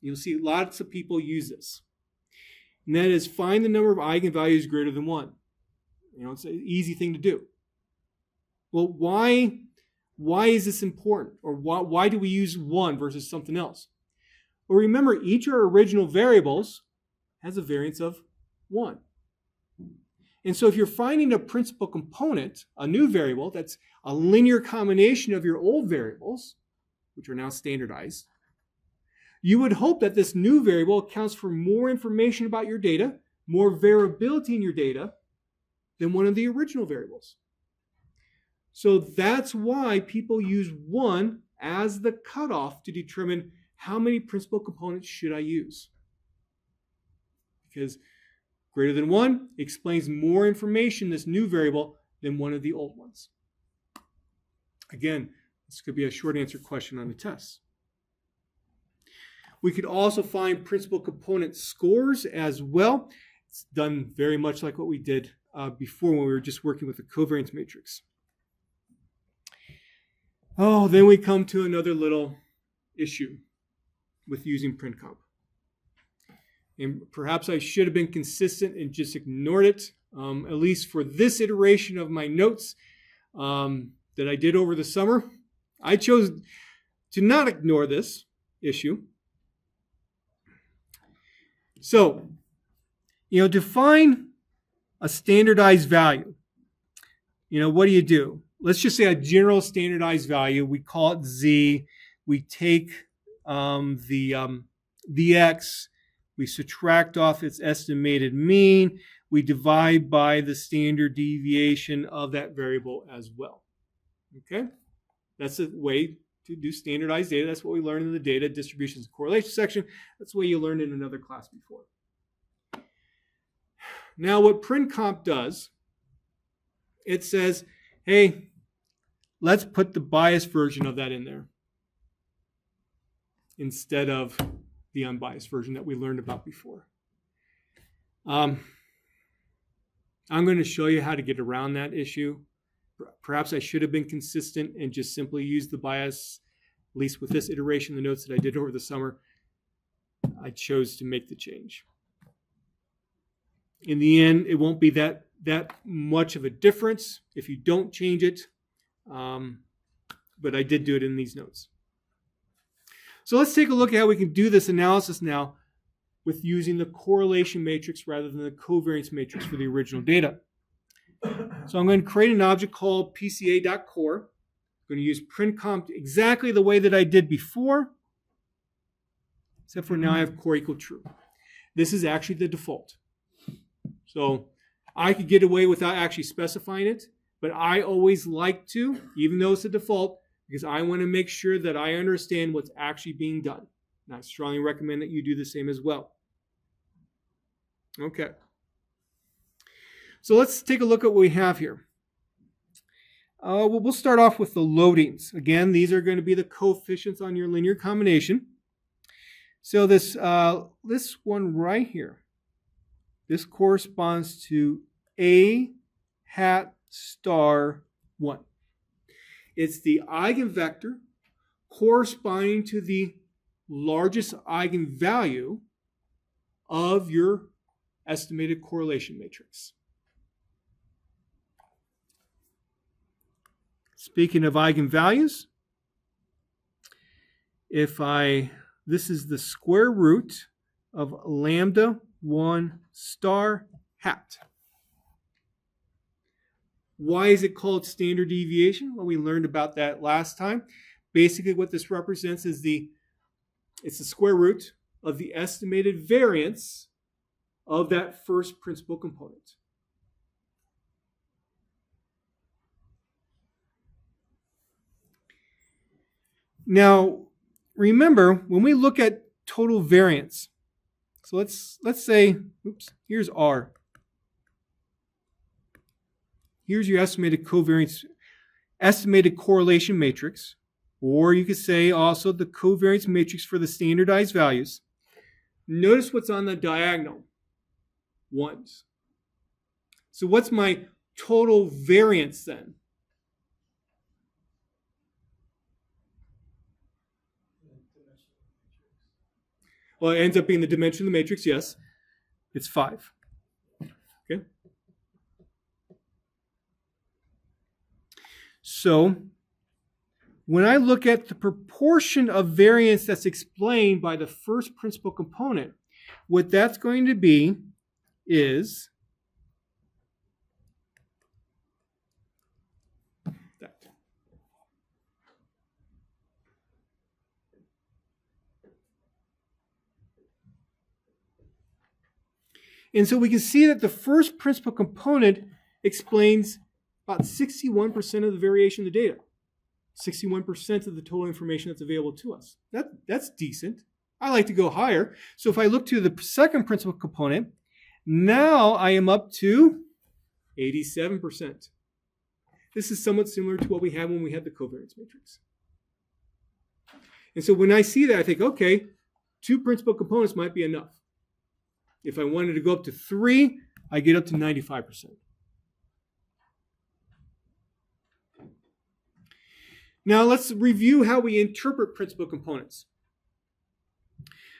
You'll see lots of people use this. And that is find the number of eigenvalues greater than 1. It's an easy thing to do. Well, why is this important? Or why do we use 1 versus something else? Well, remember, each of our original variables has a variance of 1. And so if you're finding a principal component, a new variable, that's a linear combination of your old variables, which are now standardized, you would hope that this new variable accounts for more information about your data, more variability in your data than one of the original variables. So that's why people use 1 as the cutoff to determine how many principal components should I use. Because greater than 1 explains more information in this new variable than one of the old ones. Again, this could be a short answer question on the test. We could also find principal component scores as well. It's done very much like what we did before when we were just working with the covariance matrix. Oh, then we come to another little issue with using print comp. And perhaps I should have been consistent and just ignored it, at least for this iteration of my notes that I did over the summer. I chose to not ignore this issue. So, to find a standardized value, what do? Let's just say a general standardized value. We call it Z. We take the x. We subtract off its estimated mean. We divide by the standard deviation of that variable as well. Okay? That's a way to do standardized data. That's what we learned in the data distributions and correlation section. That's what you learned in another class before. Now, what print comp does, it says, hey, let's put the biased version of that in there instead of the unbiased version that we learned about before. I'm going to show you how to get around that issue. Perhaps I should have been consistent and just simply used the bias, at least with this iteration, the notes that I did over the summer. I chose to make the change. In the end, it won't be that much of a difference if you don't change it, but I did do it in these notes. So let's take a look at how we can do this analysis now with using the correlation matrix rather than the covariance matrix for the original data. So I'm going to create an object called pca.core. I'm going to use print comp exactly the way that I did before, except for now I have core equal true. This is actually the default. So I could get away without actually specifying it, but I always like to, even though it's a default, because I want to make sure that I understand what's actually being done. And I strongly recommend that you do the same as well. Okay. So let's take a look at what we have here. We'll start off with the loadings. Again, these are going to be the coefficients on your linear combination. So this one right here, this corresponds to A hat star 1. It's the eigenvector corresponding to the largest eigenvalue of your estimated correlation matrix. Speaking of eigenvalues, this is the square root of lambda 1 star hat. Why is it called standard deviation? Well, we learned about that last time. Basically, what this represents is it's the square root of the estimated variance of that first principal component. Now, remember, when we look at total variance, so let's say, here's R. Here's your estimated covariance, estimated correlation matrix, or you could say also the covariance matrix for the standardized values. Notice what's on the diagonal, 1s. So what's my total variance then? Well, it ends up being the dimension of the matrix, yes. It's 5. Okay? So, when I look at the proportion of variance that's explained by the first principal component, what that's going to be is that. And so we can see that the first principal component explains about 61% of the variation of the data. 61% of the total information that's available to us. That's decent. I like to go higher. So if I look to the second principal component, now I am up to 87%. This is somewhat similar to what we had when we had the covariance matrix. And so when I see that, I think, okay, 2 principal components might be enough. If I wanted to go up to 3, I get up to 95%. Now let's review how we interpret principal components.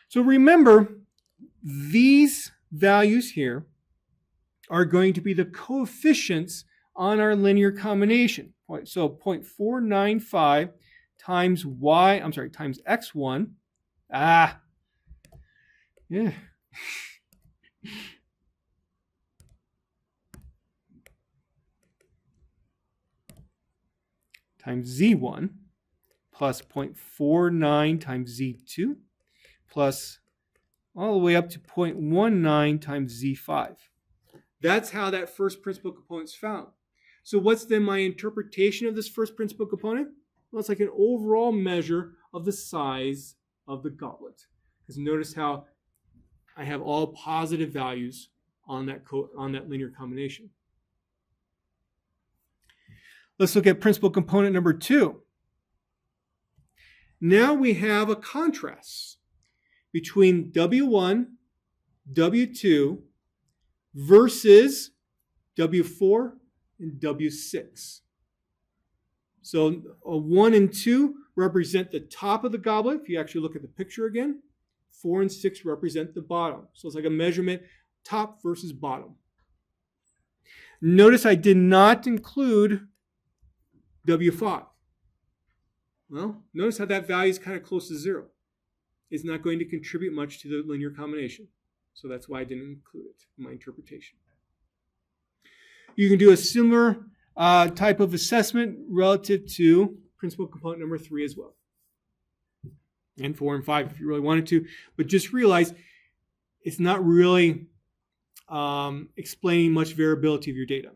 So remember, these values here are going to be the coefficients on our linear combination. So 0.495 times times x1. Times z1 plus 0.49 times z2 plus all the way up to 0.19 times z5. That's how that first principal component is found. So what's then my interpretation of this first principal component? Well, it's like an overall measure of the size of the goblet. Because notice how I have all positive values on that linear combination. Let's look at principal component number 2. Now we have a contrast between W1, W2 versus W4 and W6. So 1 and 2 represent the top of the goblet. If you actually look at the picture again, 4 and 6 represent the bottom. So it's like a measurement, top versus bottom. Notice I did not include W5. Well, notice how that value is kind of close to 0. It's not going to contribute much to the linear combination. So that's why I didn't include it in my interpretation. You can do a similar type of assessment relative to principal component number 3 as well. And 4 and 5 if you really wanted to. But just realize it's not really explaining much variability of your data.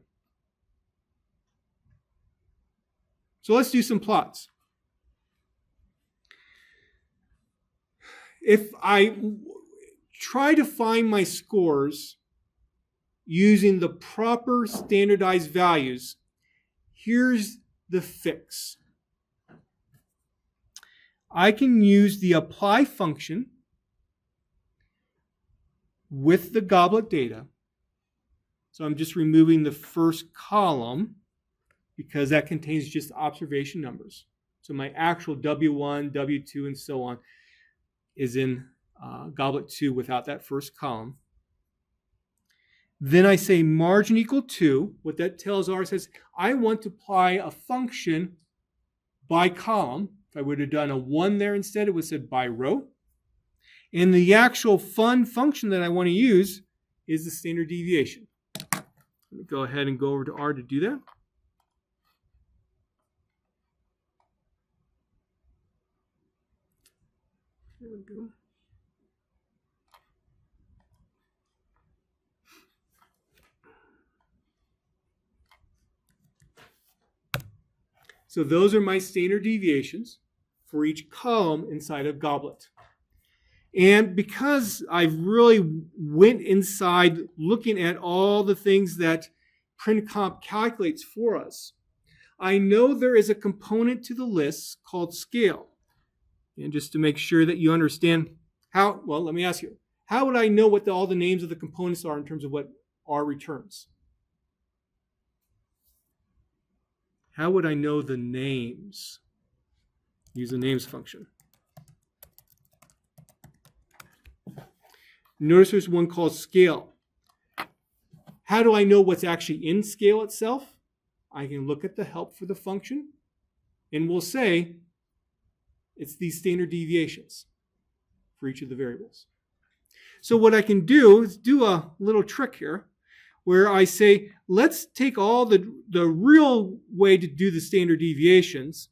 So let's do some plots. If I try to find my scores using the proper standardized values, here's the fix. I can use the apply function with the goblet data. So I'm just removing the first column because that contains just observation numbers. So my actual W1, W2, and so on is in goblet 2 without that first column. Then I say margin equal 2. What that tells R says I want to apply a function by column. If I would have done a 1 there instead, it would have said by row. And the actual fun function that I want to use is the standard deviation. Let me go ahead and go over to R to do that. There we go. So those are my standard deviations for each column inside of Goblet. And because I really went inside looking at all the things that PrintComp calculates for us, I know there is a component to the list called scale. And just to make sure that you understand how, well, let me ask you, how would I know what all the names of the components are in terms of what R returns? How would I know the names? Use the names function. Notice there's one called scale. How do I know what's actually in scale itself? I can look at the help for the function, and we'll say it's these standard deviations for each of the variables. So what I can do is do a little trick here where I say, let's take all the real way to do the standard deviations.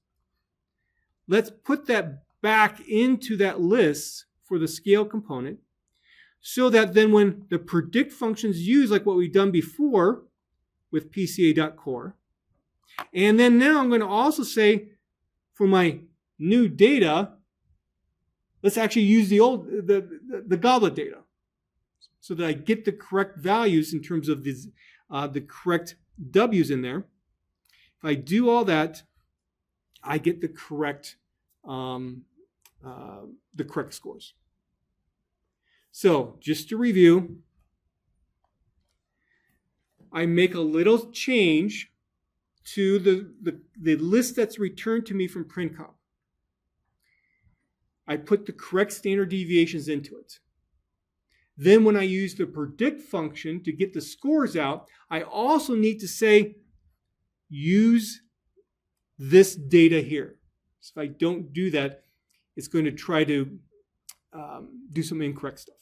Let's put that back into that list for the scale component so that then when the predict functions use like what we've done before with PCA.core, and then now I'm going to also say for my new data, let's actually use the Goblet data so that I get the correct values in terms of the correct W's in there. If I do all that, I get the correct scores. So just to review, I make a little change to the list that's returned to me from PrintComp. I put the correct standard deviations into it. Then when I use the predict function to get the scores out, I also need to say, use this data here. So if I don't do that, it's going to try to do some incorrect stuff.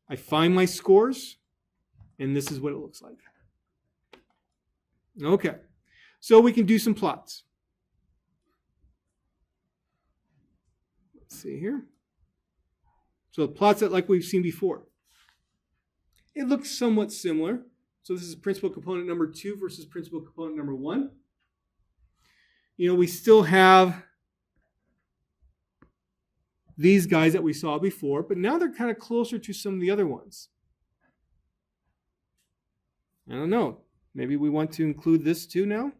I find my scores, and this is what it looks like. Okay, so we can do some plots. Let's see here. So plots that like we've seen before. It looks somewhat similar. So this is principal component number 2 versus principal component number 1. You know, we still have these guys that we saw before, but now they're kind of closer to some of the other ones. I don't know. Maybe we want to include this too now?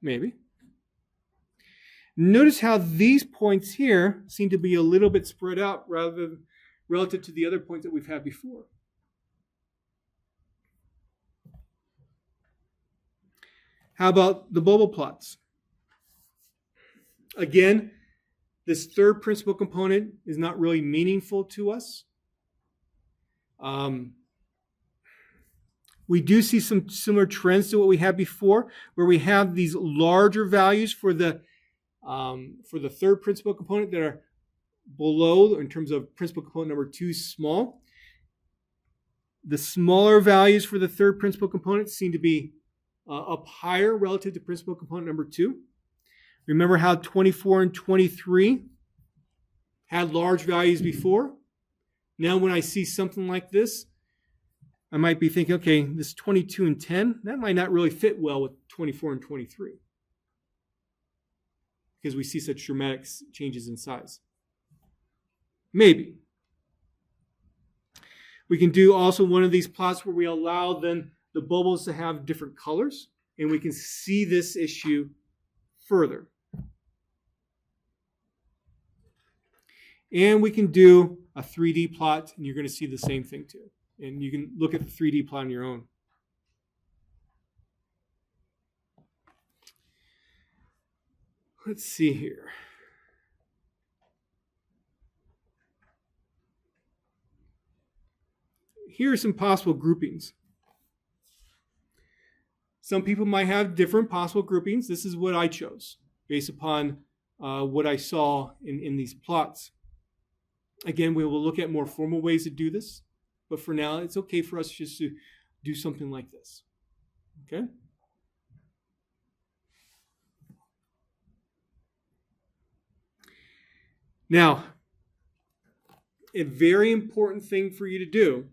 Maybe. Notice how these points here seem to be a little bit spread out relative to the other points that we've had before. How about the bubble plots? Again, this third principal component is not really meaningful to us. We do see some similar trends to what we had before, where we have these larger values for the third principal component that are below, in terms of principal component number 2, small. The smaller values for the third principal component seem to be up higher relative to principal component number 2. Remember how 24 and 23 had large values before? Now when I see something like this, I might be thinking, okay, this 22 and 10, that might not really fit well with 24 and 23 because we see such dramatic changes in size. Maybe. We can do also one of these plots where we allow then the bubbles to have different colors, and we can see this issue further. And we can do a 3D plot, and you're going to see the same thing too. And you can look at the 3D plot on your own. Let's see here. here are some possible groupings. Some people might have different possible groupings. This is what I chose based upon what I saw in these plots. Again, we will look at more formal ways to do this, but for now, it's okay for us just to do something like this. Okay? Now, a very important thing for you to do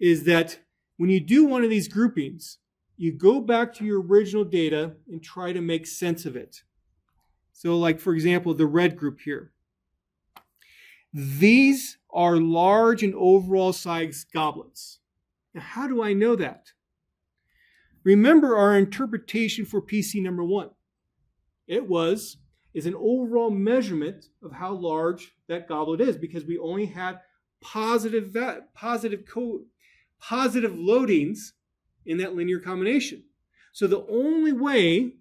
is that when you do one of these groupings, you go back to your original data and try to make sense of it. So like, for example, the red group here. These are large and overall size goblets. Now, how do I know that? Remember our interpretation for PC number 1. It is an overall measurement of how large that goblet is because we only had positive loadings in that linear combination. So the only way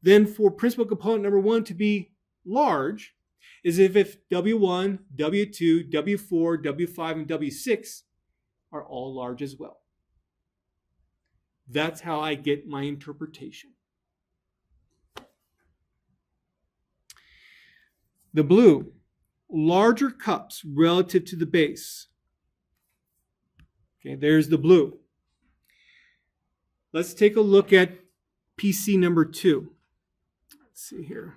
then for principal component number 1 to be large is if W1, W2, W4, W5, and W6 are all large as well. That's how I get my interpretation. The blue, larger cups relative to the base. Okay, there's the blue. Let's take a look at PC number 2. Let's see here.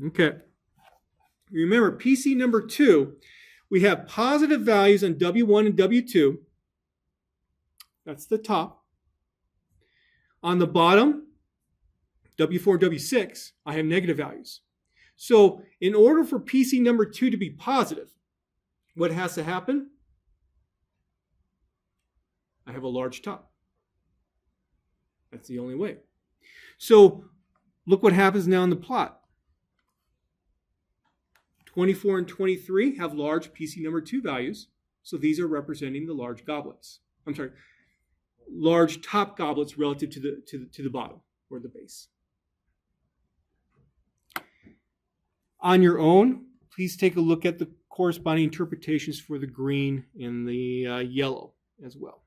Okay. Remember, PC number 2, we have positive values on W1 and W2. That's the top. On the bottom, W4, W6, I have negative values. So in order for PC number 2 to be positive, what has to happen? I have a large top. That's the only way. So look what happens now in the plot. 24 and 23 have large PC number 2 values. So these are representing the large goblets. I'm sorry, large top goblets relative to the bottom or the base. On your own, please take a look at the corresponding interpretations for the green and the yellow as well.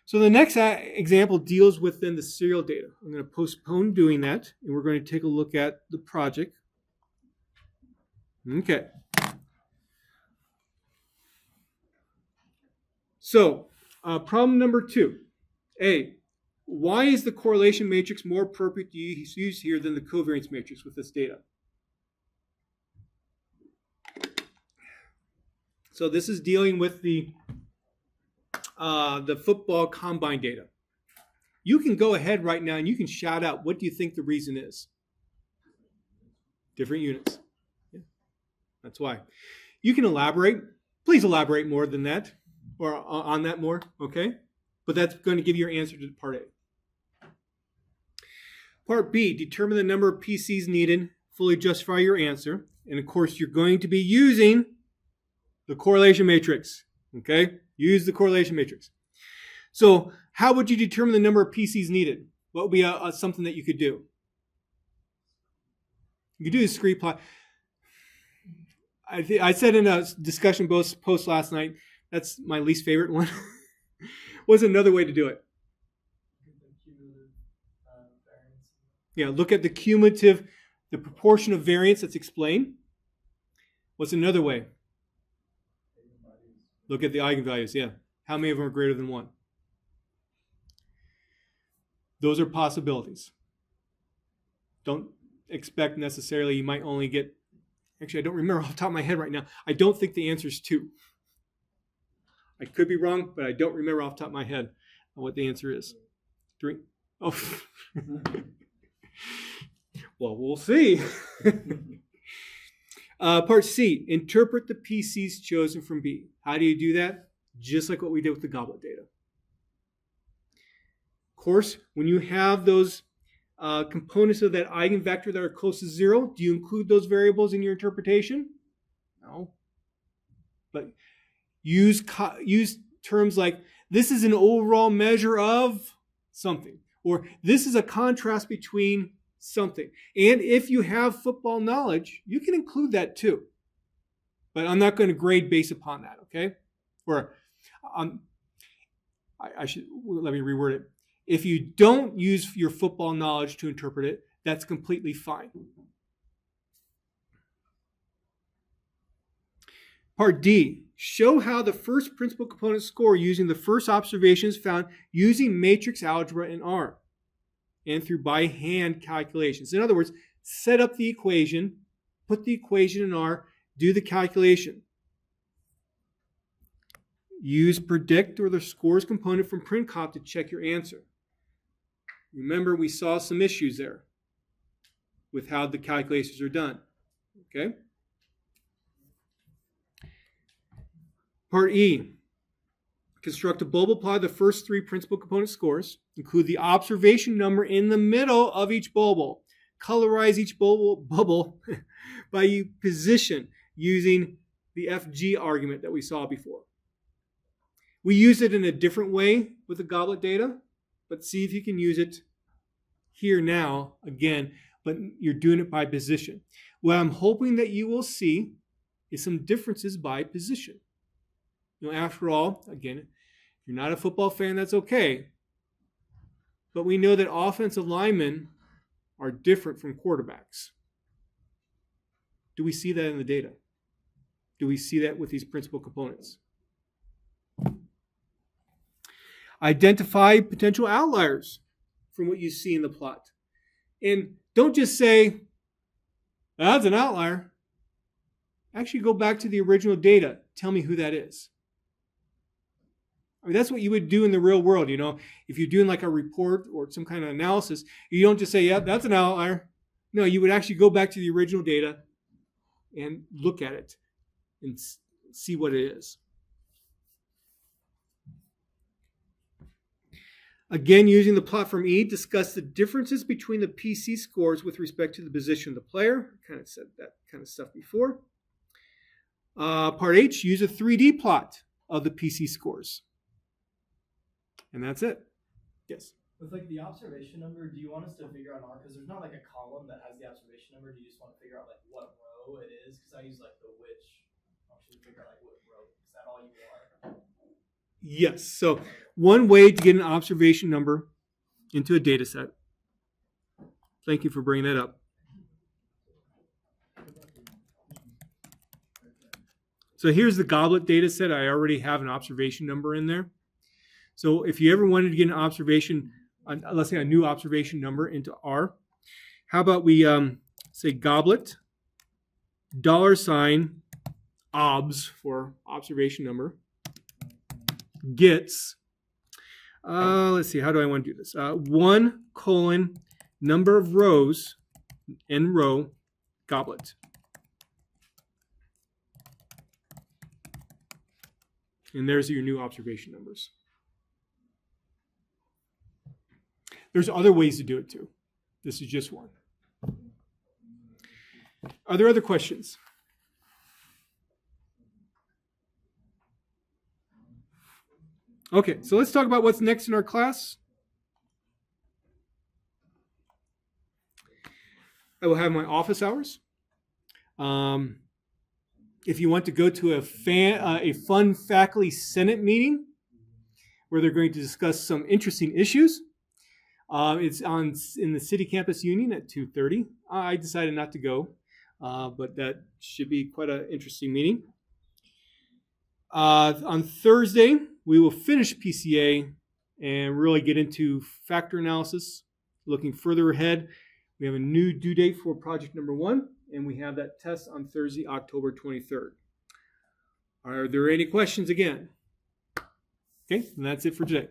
So the next example deals with then the serial data. I'm going to postpone doing that, and we're going to take a look at the project. Okay. So, problem number 2. A, why is the correlation matrix more appropriate to use here than the covariance matrix with this data? So this is dealing with the football combine data. You can go ahead right now and you can shout out, what do you think the reason is? Different units. Yeah, that's why. You can elaborate. Please elaborate more than that, or on that more, okay? But that's going to give you your answer to part A. Part B, determine the number of PCs needed, fully justify your answer. And of course, you're going to be using the correlation matrix, okay? Use the correlation matrix. So how would you determine the number of PCs needed? What would be something that you could do? You could do a discrete plot. I said in a discussion post last night, that's my least favorite one. What's another way to do it? Yeah, look at the cumulative, the proportion of variance that's explained. What's another way? Look at the eigenvalues, yeah. How many of them are greater than 1? Those are possibilities. Don't expect necessarily you might only get, actually I don't remember off the top of my head right now. I don't think the answer is 2. I could be wrong, but I don't remember off the top of my head what the answer is. 3? Oh. Well, we'll see. Part C, interpret the PCs chosen from B. How do you do that? Just like what we did with the goblet data. Of course, when you have those components of that eigenvector that are close to 0, do you include those variables in your interpretation? No. But use terms like, this is an overall measure of something, or this is a contrast between something. And if you have football knowledge, you can include that too. But I'm not going to grade based upon that, okay? Or let me reword it. If you don't use your football knowledge to interpret it, that's completely fine. Part D, show how the first principal component score using the first observations found using matrix algebra in R and through by hand calculations. In other words, set up the equation, put the equation in R, do the calculation. Use predict or the scores component from printcop to check your answer. Remember, we saw some issues there with how the calculations are done. Okay? Part E, construct a bubble plot of the first three principal component scores. Include the observation number in the middle of each bubble. Colorize each bubble by position using the FG argument that we saw before. We use it in a different way with the goblet data, but see if you can use it here now again, but you're doing it by position. What I'm hoping that you will see is some differences by position. You know, after all, again, if you're not a football fan, that's okay. But we know that offensive linemen are different from quarterbacks. Do we see that in the data? Do we see that with these principal components? Identify potential outliers from what you see in the plot. And don't just say, that's an outlier. Actually, go back to the original data. Tell me who that is. I mean, that's what you would do in the real world, you know. If you're doing like a report or some kind of analysis, you don't just say, yeah, that's an outlier. No, you would actually go back to the original data and look at it and see what it is. Again, using the plot from E, discuss the differences between the PC scores with respect to the position of the player. I kind of said that kind of stuff before. Part H, use a 3D plot of the PC scores. And that's it. Yes? With like the observation number, do you want us to figure out R? Because there's not like a column that has the observation number. Do you just want to figure out like what row it is? Because I use like the which function to figure out like what row. Is that all you are? Yes. So one way to get an observation number into a data set. Thank you for bringing that up. So here's the goblet data set. I already have an observation number in there. So if you ever wanted to get an observation, let's say a new observation number into R, how about we say goblet, $ obs for observation number, gets, let's see, how do I want to do this? 1 colon number of rows in row goblet. And there's your new observation numbers. There's other ways to do it too. This is just one. Are there other questions? Okay, so let's talk about what's next in our class. I will have my office hours. If you want to go to a fun faculty senate meeting where they're going to discuss some interesting issues, it's in the City Campus Union at 2:30. I decided not to go, but that should be quite an interesting meeting. On Thursday, we will finish PCA and really get into factor analysis. Looking further ahead, we have a new due date for project number 1, and we have that test on Thursday, October 23rd. Are there any questions again? Okay, and that's it for today.